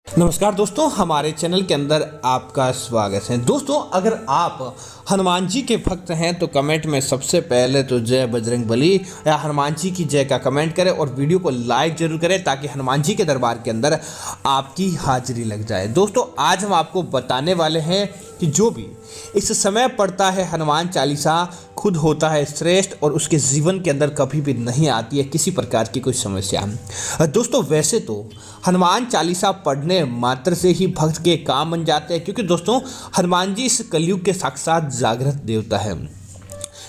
नमस्कार दोस्तों, हमारे चैनल के अंदर आपका स्वागत है। दोस्तों, अगर आप हनुमान जी के भक्त हैं तो कमेंट में सबसे पहले तो जय बजरंगबली या हनुमान जी की जय का कमेंट करें और वीडियो को लाइक जरूर करें ताकि हनुमान जी के दरबार के अंदर आपकी हाजिरी लग जाए। दोस्तों, आज हम आपको बताने वाले हैं कि जो भी इस समय पढ़ता है हनुमान चालीसा खुद होता है श्रेष्ठ और उसके जीवन के अंदर कभी भी नहीं आती है किसी प्रकार की कोई समस्या। दोस्तों, वैसे तो हनुमान चालीसा पढ़ने मात्र से ही भक्त के काम बन जाते हैं, क्योंकि दोस्तों हनुमान जी इस कलयुग के साक्षात जागृत देवता है।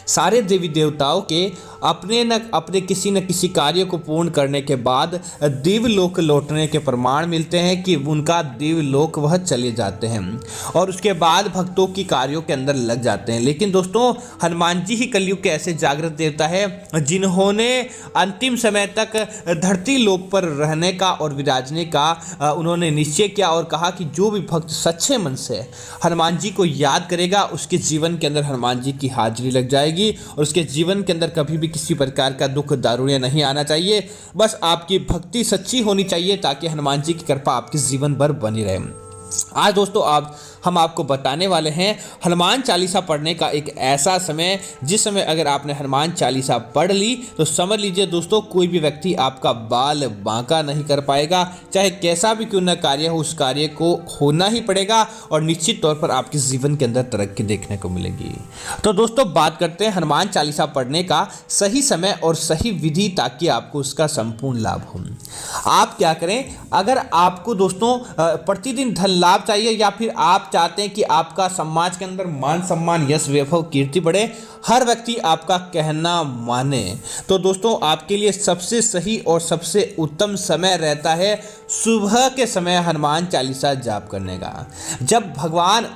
सारे देवी देवताओं के अपने किसी न किसी कार्य को पूर्ण करने के बाद देवलोक लौटने के प्रमाण मिलते हैं कि उनका देवलोक वह चले जाते हैं और उसके बाद भक्तों की कार्यों के अंदर लग जाते हैं। लेकिन दोस्तों, हनुमान जी ही कलयुग के ऐसे जागृत देवता है जिन्होंने अंतिम समय तक धरती लोक पर रहने का और विराजने का उन्होंने निश्चय किया और कहा कि जो भी भक्त सच्चे मन से हनुमान जी को याद करेगा उसके जीवन के अंदर हनुमान जी की हाजिरी लग जाएगी और उसके जीवन के अंदर कभी भी किसी प्रकार का दुख दारुण्य नहीं आना चाहिए। बस आपकी भक्ति सच्ची होनी चाहिए ताकि हनुमान जी की कृपा आपके जीवन भर बनी रहे। आज दोस्तों हम आपको बताने वाले हैं हनुमान चालीसा पढ़ने का एक ऐसा समय जिस समय अगर आपने हनुमान चालीसा पढ़ ली तो समझ लीजिए दोस्तों, कोई भी व्यक्ति आपका बाल बांका नहीं कर पाएगा। चाहे कैसा भी क्यों न कार्य हो, उस कार्य को होना ही पड़ेगा और निश्चित तौर पर आपके जीवन के अंदर तरक्की देखने को मिलेगी। तो दोस्तों, बात करते हैं हनुमान चालीसा पढ़ने का सही समय और सही विधि ताकि आपको उसका संपूर्ण लाभ हो। आप क्या करें, अगर आपको दोस्तों प्रतिदिन धन लाभ चाहिए या फिर आप चाहते हैं कि आपका समाज के अंदर मान सम्मान यश वैभव कीर्ति बढ़े, हर व्यक्ति आपका कहना माने, तो दोस्तों आपके लिए सबसे सही और सबसे उत्तम समय रहता है सुबह के समय हनुमान चालीसा जाप करने का। जब भगवान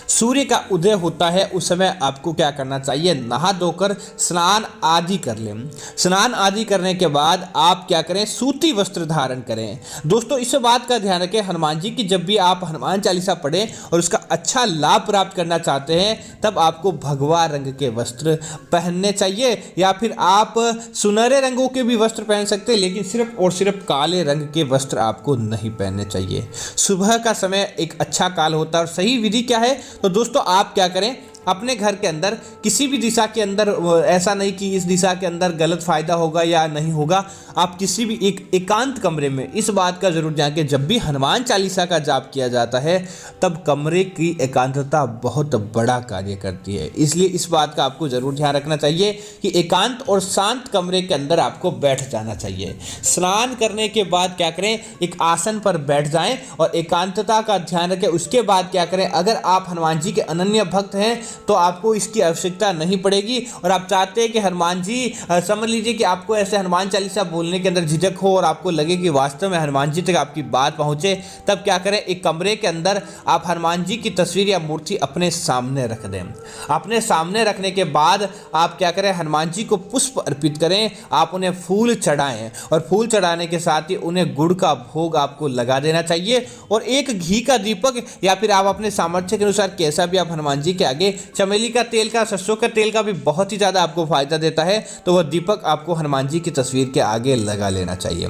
सूर्य का उदय होता है उस समय आपको क्या करना चाहिए, नहा धोकर स्नान आदि कर लें। स्नान आदि करने के बाद आप क्या करें, सूती वस्त्र धारण करें। दोस्तों, इस बात का ध्यान रखें हनुमान जी की जब भी आप हनुमान चालीसा पढ़ें और उसका अच्छा लाभ प्राप्त करना चाहते हैं तब आपको भगवा रंग के वस्त्र पहनने चाहिए या फिर आप सुनहरे रंगों के भी वस्त्र पहन सकते हैं, लेकिन सिर्फ और सिर्फ काले रंग के वस्त्र आपको नहीं पहनने चाहिए। सुबह का समय एक अच्छा काल होता है और सही विधि क्या है, तो दोस्तों आप क्या करें, अपने घर के अंदर किसी भी दिशा के अंदर, ऐसा नहीं कि इस दिशा के अंदर गलत फायदा होगा या नहीं होगा, आप किसी भी एक एकांत कमरे में इस बात का जरूर ध्यान कि जब भी हनुमान चालीसा का जाप किया जाता है तब कमरे की एकांतता बहुत बड़ा कार्य करती है। इसलिए इस बात का आपको जरूर ध्यान रखना चाहिए कि एकांत और शांत कमरे के अंदर आपको बैठ जाना चाहिए। स्नान करने के बाद क्या करें, एक आसन पर बैठ जाएं और एकांतता का ध्यान रखें। उसके बाद क्या करें, अगर आप हनुमान जी के अनन्य भक्त हैं तो आपको इसकी आवश्यकता नहीं पड़ेगी और आप चाहते हैं कि हनुमान जी, समझ लीजिए कि आपको ऐसे हनुमान चालीसा बोलने के अंदर झिझक हो और आपको लगे कि वास्तव में हनुमान जी तक आपकी बात पहुंचे, तब क्या करें, एक कमरे के अंदर आप हनुमान जी की तस्वीर या मूर्ति अपने सामने रख दें। अपने सामने रखने के बाद आप क्या करें, हनुमान जी को पुष्प अर्पित करें, आप उन्हें फूल चढ़ाएं और फूल चढ़ाने के साथ ही उन्हें गुड़ का भोग आपको लगा देना चाहिए और एक घी का दीपक या फिर आप अपने सामर्थ्य के अनुसार कैसा भी आप हनुमान जी के आगे, चमेली का तेल का, सरसों का तेल का भी बहुत ही ज़्यादा आपको फायदा देता है, तो वह दीपक आपको हनुमान जी की तस्वीर के आगे लगा लेना चाहिए।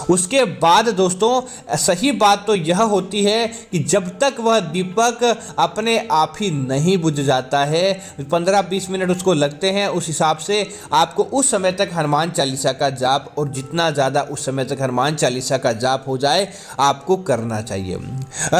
उसके बाद दोस्तों सही बात तो यह होती है कि जब तक वह दीपक अपने आप ही नहीं बुझ जाता है, 15-20 मिनट उसको लगते हैं, उस हिसाब से आपको उस समय तक हनुमान चालीसा का जाप, और जितना ज़्यादा उस समय तक हनुमान चालीसा का जाप हो जाए आपको करना चाहिए।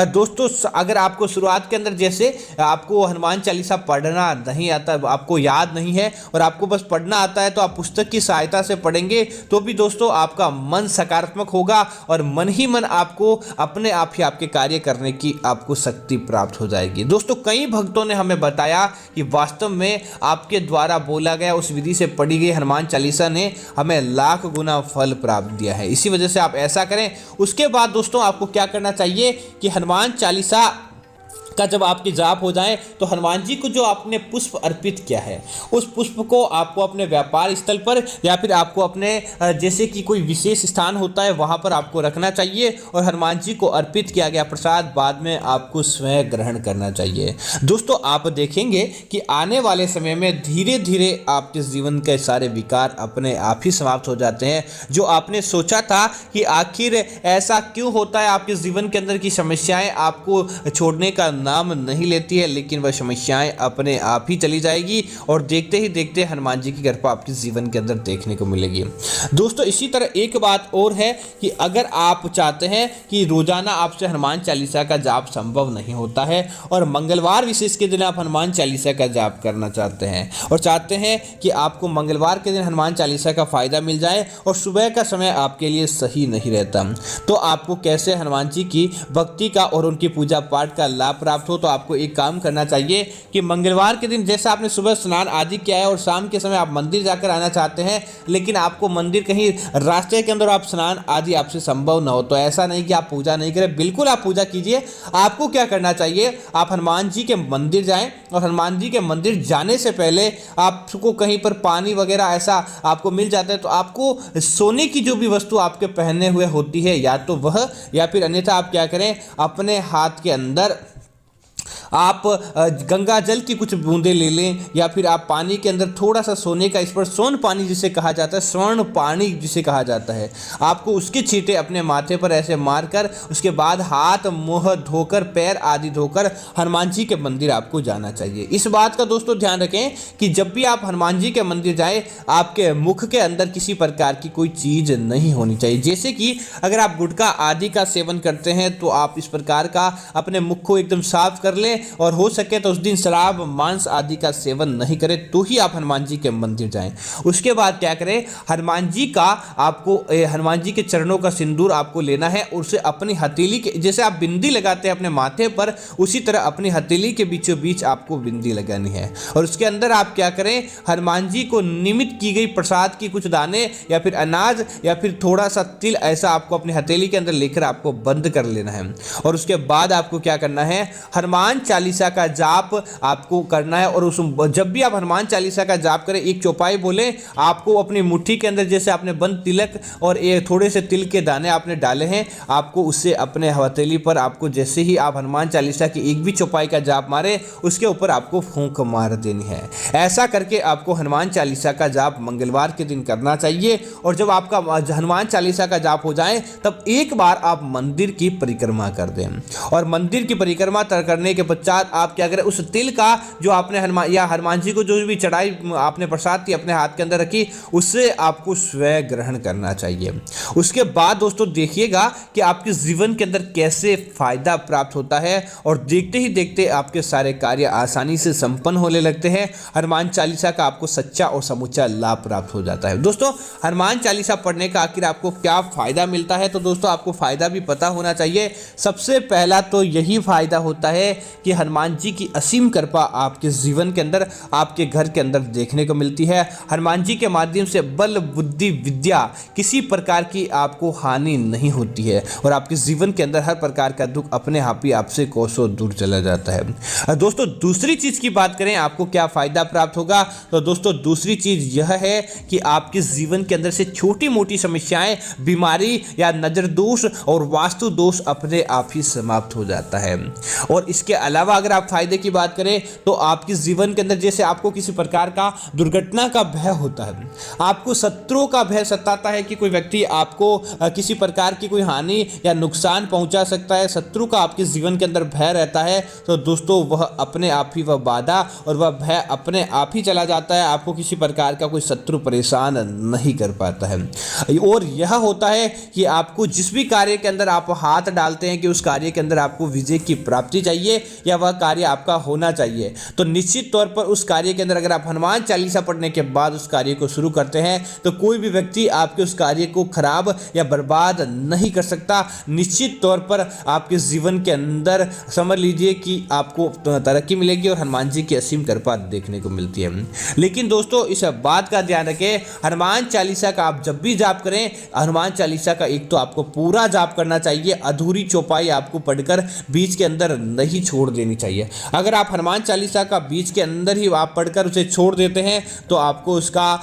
दोस्तों, अगर आपको शुरुआत के अंदर जैसे आपको हनुमान चालीसा पढ़ना नहीं आता, आपको याद नहीं है और आपको बस पढ़ना आता है, तो आप पुस्तक की सहायता से पढ़ेंगे तो भी दोस्तों आपका मन सकारात्मक होगा और मन ही मन आपको अपने आप ही आपके कार्य करने की आपको शक्ति प्राप्त हो जाएगी। दोस्तों, कई भक्तों ने हमें बताया कि वास्तव में आपके द्वारा बोला गया उस विधि से पढ़ी गई हनुमान चालीसा ने हमें लाख गुना फल प्राप्त दिया है। इसी वजह से आप ऐसा करें। उसके बाद दोस्तों आपको क्या करना चाहिए कि हनुमान चालीसा का जब आपकी जाप हो जाए तो हनुमान जी को जो आपने पुष्प अर्पित किया है उस पुष्प को आपको अपने व्यापार स्थल पर या फिर आपको अपने जैसे कि कोई विशेष स्थान होता है वहाँ पर आपको रखना चाहिए और हनुमान जी को अर्पित किया गया प्रसाद बाद में आपको स्वयं ग्रहण करना चाहिए। दोस्तों आप देखेंगे कि आने वाले समय में धीरे धीरे आपके जीवन के सारे विकार अपने आप ही समाप्त हो जाते हैं। जो आपने सोचा था कि आखिर ऐसा क्यों होता है, आपके जीवन के अंदर की समस्याएं आपको छोड़ने का नाम नहीं लेती है, लेकिन वह समस्याएं अपने आप ही चली जाएगी और देखते ही देखते हनुमान जी की कृपा आपके जीवन के अंदर देखने को मिलेगी। दोस्तों इसी तरह एक बात और है कि अगर आप चाहते हैं कि रोजाना आपसे हनुमान चालीसा का जाप संभव नहीं होता है और मंगलवार विशेष के दिन आप हनुमान चालीसा का जाप करना चाहते हैं और चाहते हैं कि आपको मंगलवार के दिन हनुमान चालीसा का फायदा मिल जाए और सुबह का समय आपके लिए सही नहीं रहता, तो आपको कैसे हनुमान जी की भक्ति का और उनकी पूजा पाठ का लाभ प्राप्त हो, तो आपको एक काम करना चाहिए कि मंगलवार के दिन जैसा आपने सुबह स्नान आदि किया है और शाम के समय आप मंदिर जाकर आना चाहते हैं, लेकिन आपको मंदिर कहीं रास्ते के अंदर आप स्नान आदि आपसे संभव ना हो, तो ऐसा नहीं कि आप पूजा नहीं करें, बिल्कुल आप पूजा कीजिए। आपको क्या करना चाहिए, आप हनुमान जी के मंदिर जाएं और हनुमान जी के मंदिर जाने से पहले आपको कहीं पर पानी वगैरह ऐसा आपको मिल जाता है तो आपको सोने की जो भी वस्तु आपके पहने हुए होती है या तो वह या फिर अन्यथा आप क्या करें, अपने हाथ के अंदर आप गंगा जल की कुछ बूंदें ले लें या फिर आप पानी के अंदर थोड़ा सा सोने का स्पर्श, स्वर्ण पानी जिसे कहा जाता है, स्वर्ण पानी जिसे कहा जाता है, आपको उसके छींटे अपने माथे पर ऐसे मारकर उसके बाद हाथ मुंह धोकर पैर आदि धोकर हनुमान जी के मंदिर आपको जाना चाहिए। इस बात का दोस्तों ध्यान रखें कि जब भी आप हनुमान जी के मंदिर जाएं आपके मुख के अंदर किसी प्रकार की कोई चीज़ नहीं होनी चाहिए। जैसे कि अगर आप गुटखा आदि का सेवन करते हैं तो आप इस प्रकार का अपने मुख को एकदम साफ कर लें और हो सके तो उस दिन शराब मांस आदि का सेवन नहीं करें, तो ही आप हनुमान जी के मंदिर जाएं। उसके बाद क्या करें, हनुमान जी का आपको हनुमान जी के चरणों का सिंदूर आपको लेना है और उसे अपनी हथेली के, जैसे आप बिंदी लगाते हैं अपने माथे पर, उसी तरह अपनी हथेली के बीचों बीच आपको बिंदी लगानी है और उसके अंदर आप क्या करें, हनुमान जी को निमित्त की गई प्रसाद की कुछ दाने या फिर अनाज या फिर थोड़ा सा तिल ऐसा आपको अपनी हथेली के अंदर लेकर आपको बंद कर लेना है और उसके बाद आपको क्या करना है, हनुमान चालीसा का जाप आपको करना है। और उस जब भी आप हनुमान चालीसा का जाप करें एक चौपाई बोले, आपको अपनी मुट्ठी के अंदर जैसे आपने बंद तिलक और एक थोड़े से तिल के दाने आपने डाले हैं, आपको उससे अपने हथेली पर आपको जैसे ही आप हनुमान चालीसा की एक भी चौपाई का जाप मारे उसके ऊपर आपको फूंक मार देनी है। ऐसा करके आपको हनुमान चालीसा का जाप मंगलवार के दिन करना चाहिए और जब आपका हनुमान चालीसा का जाप हो जाए तब एक बार आप मंदिर की परिक्रमा कर दें और मंदिर की परिक्रमा करने के पश्चात आप क्या करें, उस तिल का जो आपने हनुमान जी को जो भी चढ़ाई आपने प्रसाद थी अपने हाथ के अंदर रखी, उससे आपको स्वयं ग्रहण करना चाहिए। उसके बाद दोस्तों देखिएगा कि आपके जीवन के अंदर कैसे फायदा प्राप्त होता है और देखते ही देखते आपके सारे कार्य आसानी से संपन्न होने लगते हैं। हनुमान चालीसा का आपको सच्चा और समूचा लाभ प्राप्त हो जाता है। दोस्तों हनुमान चालीसा पढ़ने का आखिर आपको क्या फायदा मिलता है, तो दोस्तों आपको फायदा भी पता होना चाहिए। सबसे पहला तो यही फायदा होता है कि हनुमान जी की असीम कृपा आपके जीवन के अंदर, आपके घर के अंदर देखने को मिलती है। हनुमान जी के माध्यम से बल बुद्धि विद्या किसी प्रकार की आपको हानि नहीं होती है और आपके जीवन के अंदर हर प्रकार का दुख अपने आप ही आपसे कोसों दूर चला जाता है। दोस्तों दूसरी चीज की बात करें आपको क्या फायदा प्राप्त होगा, तो दोस्तों दूसरी चीज यह है कि आपके जीवन के अंदर से छोटी मोटी समस्याएं, बीमारी या नजर दोष और वास्तु दोष अपने आप ही समाप्त हो जाता है। और इसके अलावा अगर आप फायदे की बात करें तो आपके जीवन के अंदर जैसे आपको किसी प्रकार का दुर्घटना का भय होता है, आपको शत्रुओं का भय सताता है कि कोई व्यक्ति आपको किसी प्रकार की कोई हानि या नुकसान पहुंचा सकता है, शत्रु का आपके जीवन के अंदर भय रहता है, तो दोस्तों वह अपने आप ही वह बाधा और वह भय अपने आप ही चला जाता है। आपको किसी प्रकार का कोई शत्रु परेशान नहीं कर पाता है। और यह होता है कि आपको जिस भी कार्य के अंदर आप हाथ डालते हैं कि उस कार्य के अंदर आपको विजय की प्राप्ति चाहिए या वह कार्य आपका होना चाहिए, तो निश्चित तौर पर उस कार्य के अंदर अगर आप हनुमान चालीसा पढ़ने के बाद उस कार्य को शुरू करते हैं तो कोई भी व्यक्ति आपके उस कार्य को खराब या बर्बाद नहीं कर सकता। निश्चित तौर पर आपके जीवन के अंदर समझ लीजिए कि आपको तरक्की मिलेगी और हनुमान जी की असीम कृपा देखने को मिलती है। लेकिन दोस्तों इस बात का ध्यान रखें, हनुमान चालीसा का आप जब भी जाप करें, हनुमान चालीसा का एक तो आपको पूरा जाप करना चाहिए, अधूरी चौपाई आपको पढ़कर बीच के अंदर नहीं छोड़ देनी चाहिए। अगर आप हनुमान चालीसा का बीच के अंदर ही आप पढ़कर उसे छोड़ देते हैं तो आपको उसका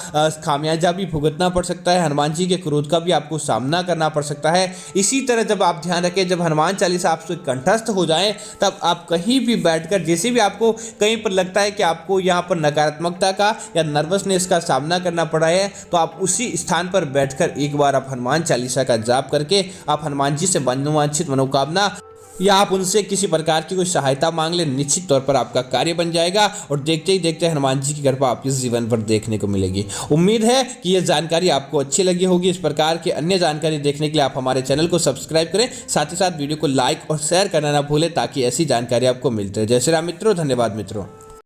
खामियाजा भी भुगतना पड़ सकता है, हनुमान जी के क्रोध का भी आपको सामना करना पड़ सकता है। इसी तरह जब आप ध्यान रखें, जब हनुमान चालीसा आपसे कंठस्थ हो जाए तब आप कहीं भी बैठकर, जैसे भी आपको कहीं पर लगता है कि आपको यहाँ पर नकारात्मकता का या नर्वसनेस का सामना करना पड़ा है, तो आप उसी स्थान पर बैठकर एक बार आप हनुमान चालीसा का जाप करके आप हनुमान जी से मनोवांछित मनोकामना या आप उनसे किसी प्रकार की कोई सहायता मांग ले, निश्चित तौर पर आपका कार्य बन जाएगा और देखते ही देखते हनुमान जी की कृपा आपके जीवन पर देखने को मिलेगी। उम्मीद है कि यह जानकारी आपको अच्छी लगी होगी। इस प्रकार की अन्य जानकारी देखने के लिए आप हमारे चैनल को सब्सक्राइब करें, साथ ही साथ वीडियो को लाइक और शेयर करना ना भूलें ताकि ऐसी जानकारी आपको मिलती रहे। जय श्री राम मित्रों, धन्यवाद मित्रों।